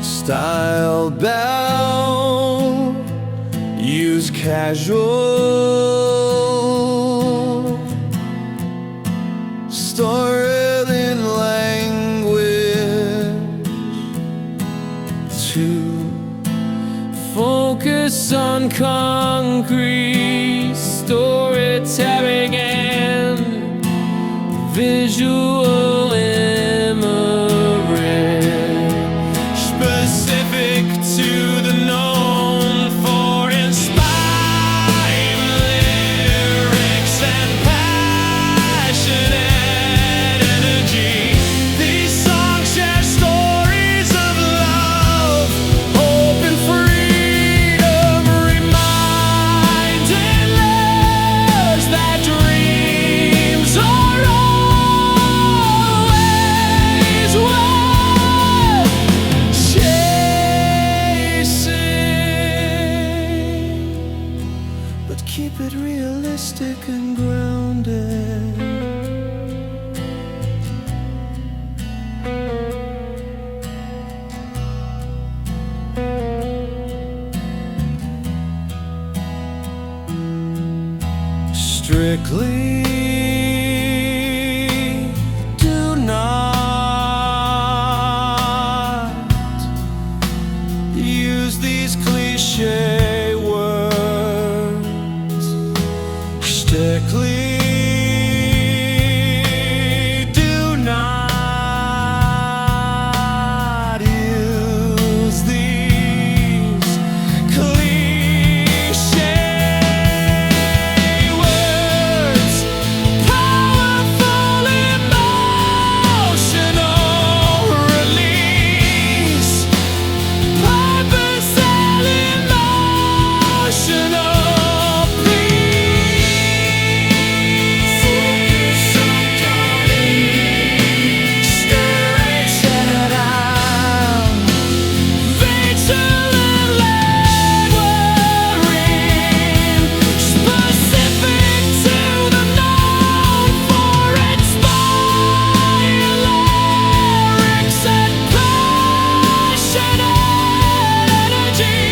style bound, use casual, store it in language to focus on concrete storytelling and visual imagery specific to the known for inspiring lyrics and passionate energy. These songs share stories of love, hope and freedom, reminding us that dreams are always worth chasing, but keep it realistic and grounded. Strictly do not use these cliche words. Strictly do not use these cliche words. Powerful emotional release, purpose and emotional peace. Focus on straight set out, vigilant laboring, specific to the known for inspiring lyrics and passionate energy.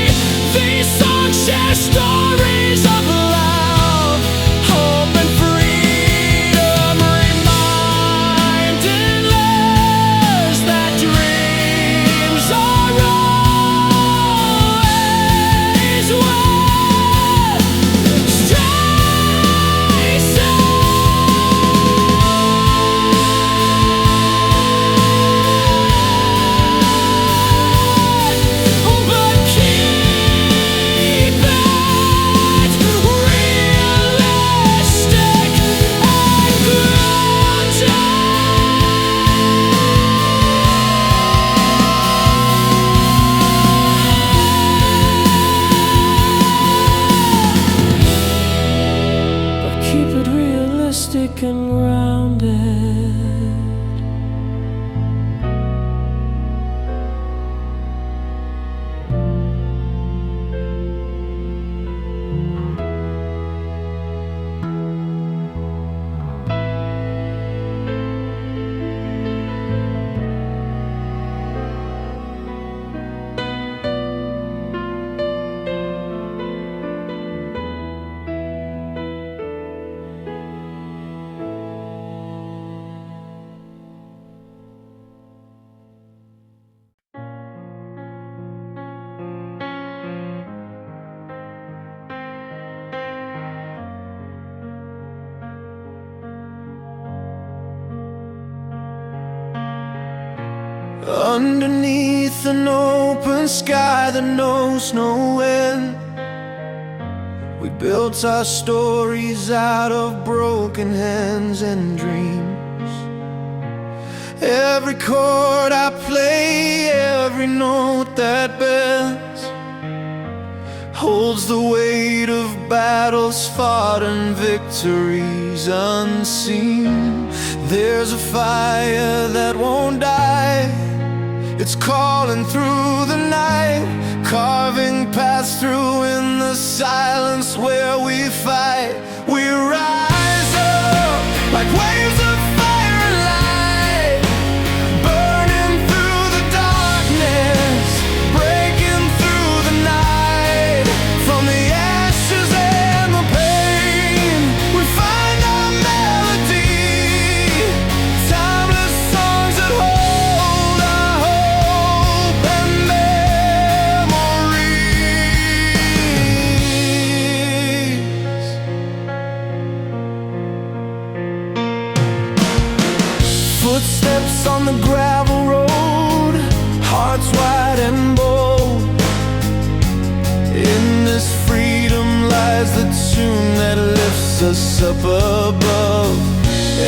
These songs share stories of love, hope and freedom, reminding us that dreams are always worth chasing. But keep it realistic and grounded. But keep it realistic and grounded. Underneath an open sky that knows no end, we built our stories out of broken hands and dreams. Every chord I play, every note that bends, holds the weight of battles fought and victories unseen. There's a fire that won't die, it's calling through the night, carving paths through in the silence where we fight. We rise up like waves of fire and light, burning through the darkness, breaking through the night. From the ashes and the pain, we find our melody, timeless songs that hold our hope and memories. Footsteps on the gravel road, hearts wide and bold. In this freedom lies the tune that lifts us up above.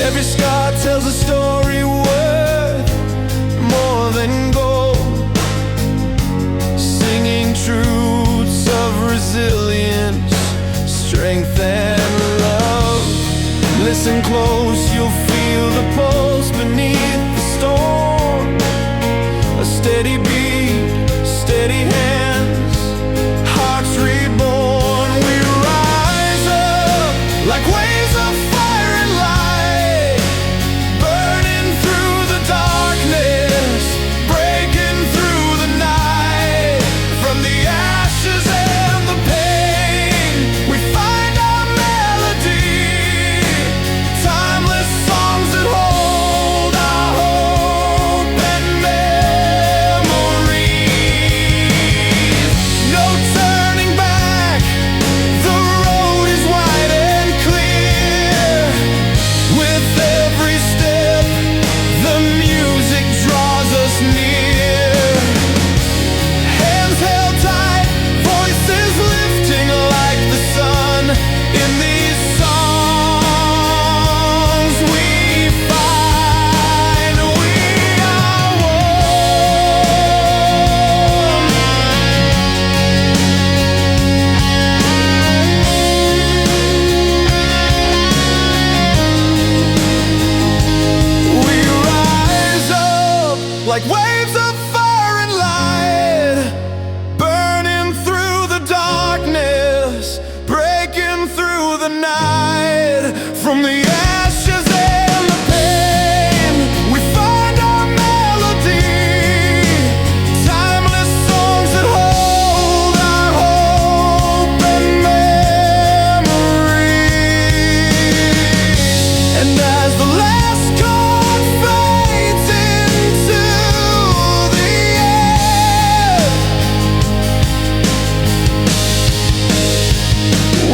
Every scar tells a story worth more than gold, singing truths of resilience, strength and love. Listen close, you'll feel the pulse beneath the storm. A steady beat, steady hands, hearts reborn. We rise up like waves of fire and light, burning through the darkness, breaking through the night. From the ashes and the pain, we find our melody, timeless songs that hold our hope and memories. No turning back, the road is wide and clear. With every step, the music draws us near. Hands held tight, voices lifting like the sun. In these songs we find we are one. We rise up like waves of fire and light, burning through the darkness, breaking through the night. From the ashes and the pain, we find our melody, timeless songs that hold our hope and memories. And as the last chord fades into the air,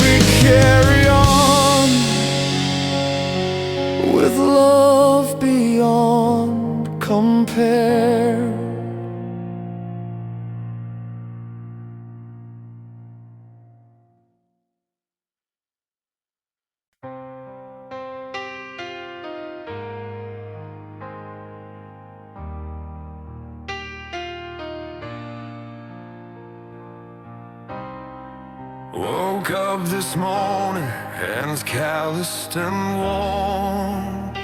we carry on with love beyond compare. Woke up this morning, hands calloused and warm.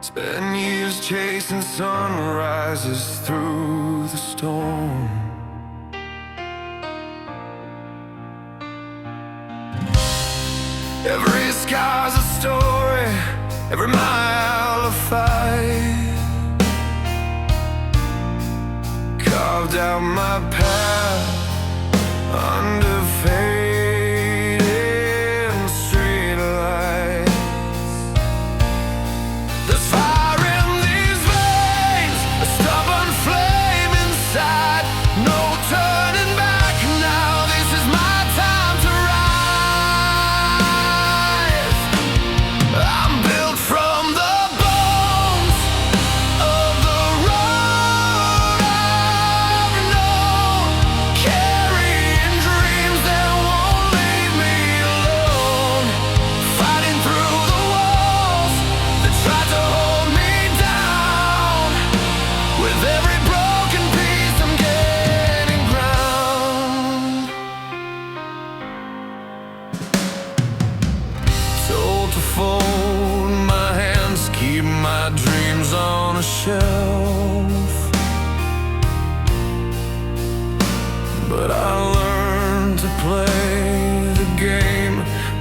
Spent years chasing sunrises through the storm. Every scar's a story, every mile a fight. Carved out my path under fading streetlights. There's fire in these veins, a stubborn flame inside. No turning back now, this is my time to rise. I'm built from the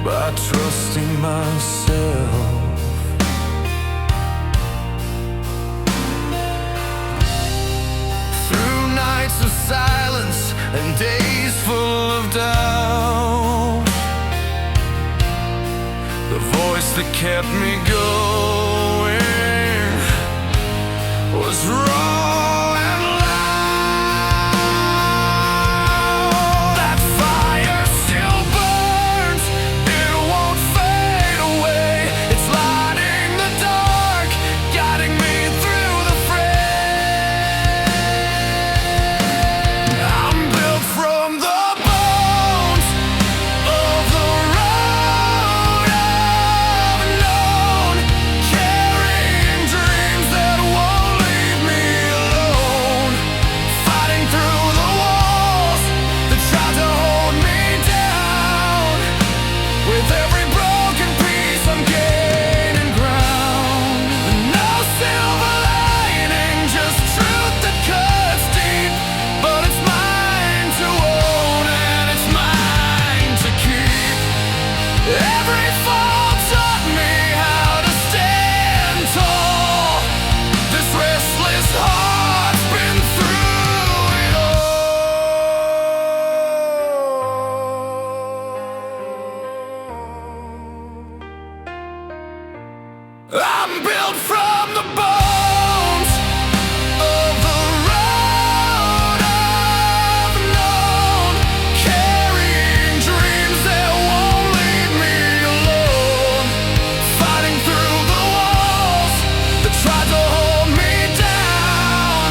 by trusting myself. Through nights of silence and days full of doubt, the voice that kept me going was raw and loud. That fire still burns, it won't fade away. It's lighting the dark, guiding me through the fray. I'm built from the bones of the road I've known, carrying dreams that won't leave me alone, fighting through the walls that try to hold me down. With every broken piece I'm gaining ground. No silver lining, just truth that cuts deep. But it's mine to own and it's mine to keep. Every fall taught me how to stand tall. This restless heart's been through it all. I'm built from the bones of the road I've known, carrying dreams that won't leave me alone, fighting through the walls that try to hold me down.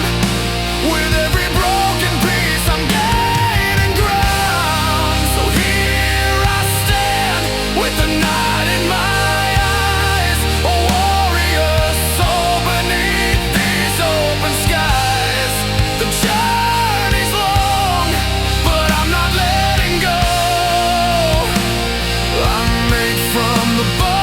With every broken piece I'm gaining ground. So here I stand with the night in my eyes, a warrior soul beneath these open skies. The journey's long, but I'm not letting go. I'm made from the bone